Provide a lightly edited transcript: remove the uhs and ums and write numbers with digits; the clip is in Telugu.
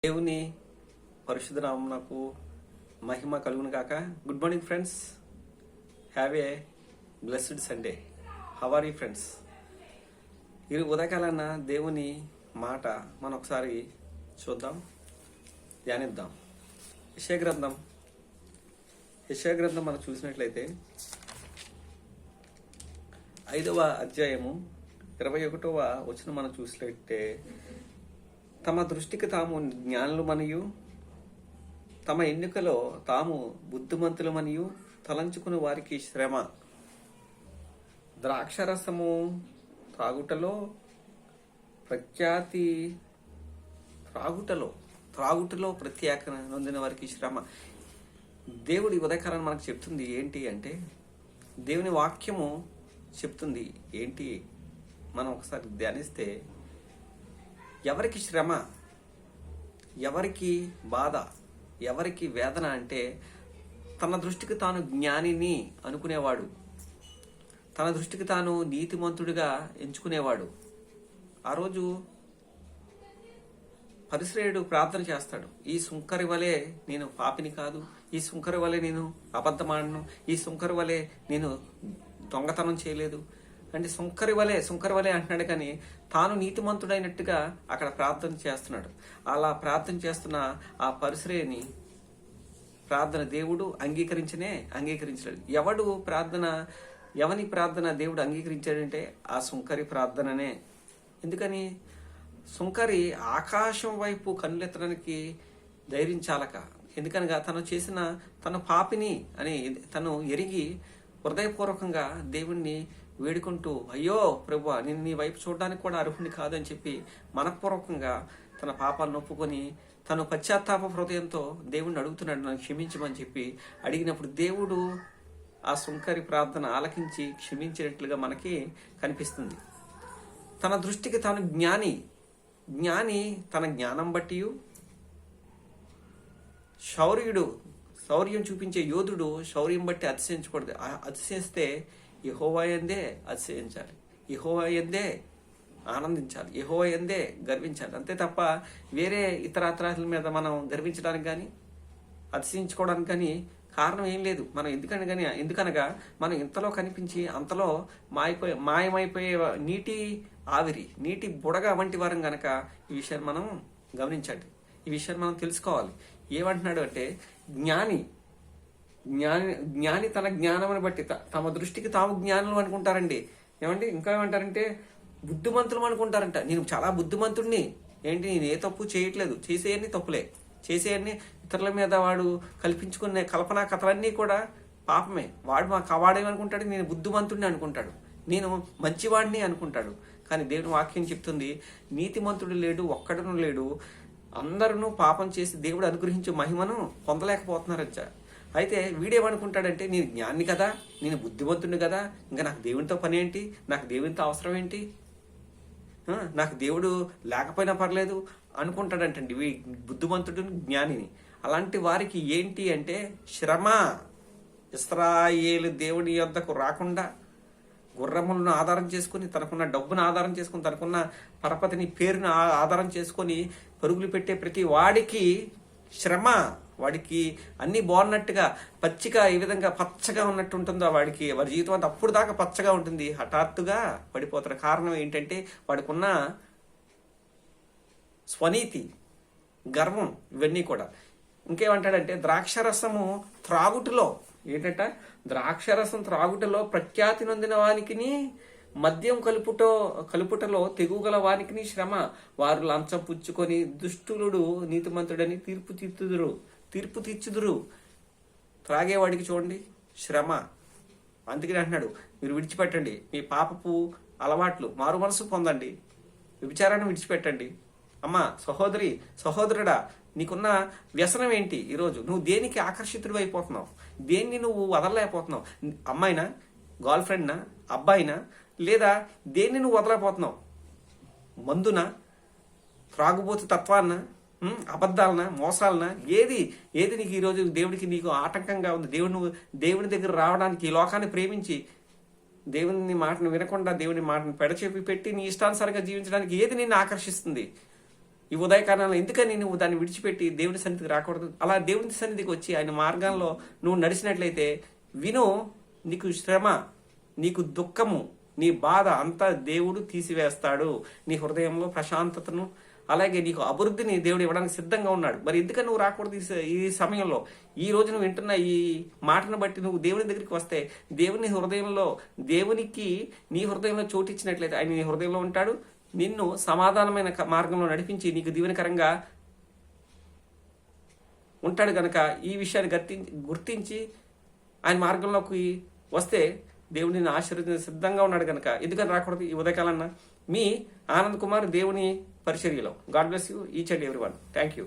దేవుని పరిశుద్ధ నామమునకు మహిమ కలుగును గాక. Good morning friends, have a blessed Sunday. How are you friends? ఈ ఉదయకాలన్న దేవుని మాట మనం ఒకసారి చూద్దాం, ధ్యానిద్దాం. యెషయా గ్రంథం మనం చూసినట్లయితే 5వ అధ్యాయము 21వ వచనం మనం చూసినట్లయితే, తమ దృష్టికి తాము జ్ఞానులు మరియు తమ ఎన్నికలో తాము బుద్ధిమంతులు మరియు తలంచుకుని వారికి శ్రమ. ద్రాక్షరసము త్రాగుటలో ప్రత్యేక నొందిన వారికి శ్రమ. దేవుడి ఉదయకాలను మనకు చెప్తుంది ఏంటి అంటే, దేవుని వాక్యము చెప్తుంది ఏంటి మనం ఒకసారి ధ్యానిస్తే, ఎవరికి శ్రమ, ఎవరికి బాధ, ఎవరికి వేదన అంటే, తన దృష్టికి తాను జ్ఞానిని అనుకునేవాడు, తన దృష్టికి తాను నీతిమంతుడిగా ఎంచుకునేవాడు. ఆ రోజు పరిశ్రయుడు ప్రార్థన చేస్తాడు, ఈ సుంకరి వలె నేను పాపిని కాదు, ఈ సుంకరి వలె నేను అబద్ధమాడను, ఈ సుంకరి వలె నేను దొంగతనం చేయలేదు అంటే సుంకరి వలె అంటున్నాడు. కానీ తాను నీతిమంతుడైనట్టుగా అక్కడ ప్రార్థన చేస్తున్నాడు. అలా ప్రార్థన చేస్తున్న ఆ పరిశ్రయని ప్రార్థన దేవుడు అంగీకరించలేదు. ఎవని ప్రార్థన దేవుడు అంగీకరించాడంటే ఆ సుంకరి ప్రార్థననే. ఎందుకని? సుంకరి ఆకాశం వైపు కన్నులెత్తడానికి ధైర్యం చాలక, ఎందుకనగా తను పాపిని అని తను ఎరిగి హృదయపూర్వకంగా దేవుణ్ణి వేడుకుంటూ, అయ్యో ప్రభువా, నేను నీ వైపు చూడడానికి కూడా అర్హుని కాదని చెప్పి మనపూర్వకంగా తన పాపాలను ఒప్పుకొని తను పశ్చాత్తాప హృదయంతో దేవుణ్ణి అడుగుతున్నాడు, నన్ను క్షమించమని చెప్పి అడిగినప్పుడు దేవుడు ఆ సుంకరి ప్రార్థన ఆలకించి క్షమించినట్లుగా మనకి కనిపిస్తుంది. తన దృష్టికి తాను జ్ఞాని తన జ్ఞానం బట్టి, శౌర్యం చూపించే యోధుడు శౌర్యం బట్టి అతిశయించకూడదు. అతిశయిస్తే యెహోవా యందే అతిశయించాలి, యెహోవా యందే ఆనందించాలి, యెహోవా యందే గర్వించాలి. అంతే తప్ప వేరే ఇతరాత్రాల మీద మనం గర్వించడానికి కానీ అతిశయించుకోవడానికి కానీ కారణం ఏం లేదు. మనం ఎందుకనగా మనం ఇంతలో కనిపించి అంతలో మాయమైపోయే నీటి బుడగ వంటి వారం గనక ఈ విషయాన్ని మనం గమనించండి, ఈ విషయాన్ని మనం తెలుసుకోవాలి. ఏమంటున్నాడు అంటే, జ్ఞాని తన జ్ఞానమును బట్టి తమ దృష్టికి తాము జ్ఞానులు అనుకుంటారండి. ఏమండి? ఇంకా ఏమంటారంటే, బుద్ధిమంతులు అనుకుంటారంట. నేను చాలా బుద్ధిమంతుడిని, ఏంటి నేను ఏ తప్పు చేయట్లేదు, చేసేయన్ని తప్పులే, చేసేయన్ని ఇతరుల మీద వాడు కల్పించుకునే కల్పనా కథలన్నీ కూడా పాపమే. వాడేమనుకుంటాడు, నేను బుద్ధిమంతుడిని అనుకుంటాడు, నేను మంచివాడిని అనుకుంటాడు. కానీ దేవుని వాక్యం చెప్తుంది, నీతిమంతుడు లేడు, ఒక్కడును లేడు, అందరూ పాపం చేసి దేవుడు అనుగ్రహించే మహిమను పొందలేకపోతున్నారచ్చ. అయితే వీడేమనుకుంటాడంటే, నేను జ్ఞాని కదా, నేను బుద్ధిమంతుడిని కదా, ఇంకా నాకు దేవునితో పని ఏంటి, నాకు దేవునితో అవసరం ఏంటి, నాకు దేవుడు లేకపోయినా పర్లేదు అనుకుంటాడంటండి బుద్ధిమంతుడు జ్ఞానిని. అలాంటి వారికి ఏంటి అంటే శ్రమ. ఇశ్రాయేలు దేవుని యొద్దకు రాకుండా గుర్రములను ఆధారం చేసుకుని, తనకున్న డబ్బును ఆధారం చేసుకుని, తనకున్న పరపతిని పేరును ఆధారం చేసుకొని పరుగులు పెట్టే ప్రతి వాడికి శ్రమ. వాడికి అన్ని బాగున్నట్టుగా ఈ విధంగా పచ్చగా ఉన్నట్టు ఉంటుందో వాడి జీవితం అంతా అప్పుడు దాకా పచ్చగా ఉంటుంది, హఠాత్తుగా పడిపోతారు. కారణం ఏంటంటే వాడికి ఉన్న స్వనీతి, గర్వం, ఇవన్నీ కూడా. ఇంకేమంటాడంటే, ద్రాక్షరసము త్రాగుటలో ద్రాక్షరసం త్రాగుటలో ప్రఖ్యాతి నొందిన వానికి, మద్యం కలుపుటలో తెగుగల వానికి శ్రమ. వారు లంచం పుచ్చుకొని దుష్టులుడు నీతిమంతుడని తీర్పు తీర్చుదురు. త్రాగేవాడికి చూడండి శ్రమ. అందుకని అంటున్నాడు, మీరు విడిచిపెట్టండి మీ పాపపు అలవాట్లు, మారు మనసు పొందండి, విచారాన్ని విడిచిపెట్టండి. అమ్మా, సహోదరుడా, నీకున్న వ్యసనం ఏంటి? ఈరోజు నువ్వు దేనికి ఆకర్షితుడు అయిపోతున్నావు, దేన్ని నువ్వు వదలలేకపోతున్నావు? అమ్మాయినా, గర్ల్ ఫ్రెండ్నా, అబ్బాయినా, లేదా దేన్ని నువ్వు వదలకపోతున్నావు? మందునా, త్రాగుబోతు తత్వాన్న, అబద్ధాలనా, మోసాలనా? ఏది నీకు ఈరోజు దేవుడికి నీకు ఆటంకంగా ఉంది? దేవుని దగ్గర రావడానికి, ఈ లోకాన్ని ప్రేమించి దేవుని మాటను వినకుండా దేవుని మాటను పెడచెపి పెట్టి నీ ఇష్టానుసారంగా జీవించడానికి ఏది నిన్ను ఆకర్షిస్తుంది? ఈ ఉదయకాలంలో ఎందుకని నువ్వు దాన్ని విడిచిపెట్టి దేవుని సన్నిధికి రాకూడదు? అలా దేవుని సన్నిధికి వచ్చి ఆయన మార్గంలో నువ్వు నడిచినట్లయితే విను, నీకు శ్రమ, నీకు దుఃఖము, నీ బాధ అంతా దేవుడు తీసివేస్తాడు. నీ హృదయంలో ప్రశాంతతను అలాగే నీకు అభివృద్ధిని దేవుడు ఇవ్వడానికి సిద్ధంగా ఉన్నాడు. మరి ఎందుకని నువ్వు రాకూడదు ఈ సమయంలో? ఈ రోజు నువ్వు వింటున్న ఈ మాటను బట్టి నువ్వు దేవుని దగ్గరికి వస్తే దేవుని హృదయంలో, దేవునికి నీ హృదయంలో చోటు ఇచ్చినట్లయితే ఆయన నీ హృదయంలో ఉంటాడు. నిన్ను సమాధానమైన మార్గంలో నడిపించి నీకు దీవెనకరంగా ఉంటాడు గనక ఈ విషయాన్ని గుర్తించి ఆయన మార్గంలోకి వస్తే దేవుడు నిన్ను ఆశీర్వదించ సిద్ధంగా ఉన్నాడు గనక ఎందుకని రాకూడదు ఈ ఉదయకాలన్న? మీ ఆనంద్ కుమార్, దేవుని పరిచర్యలో. God bless you each and everyone. Thank you.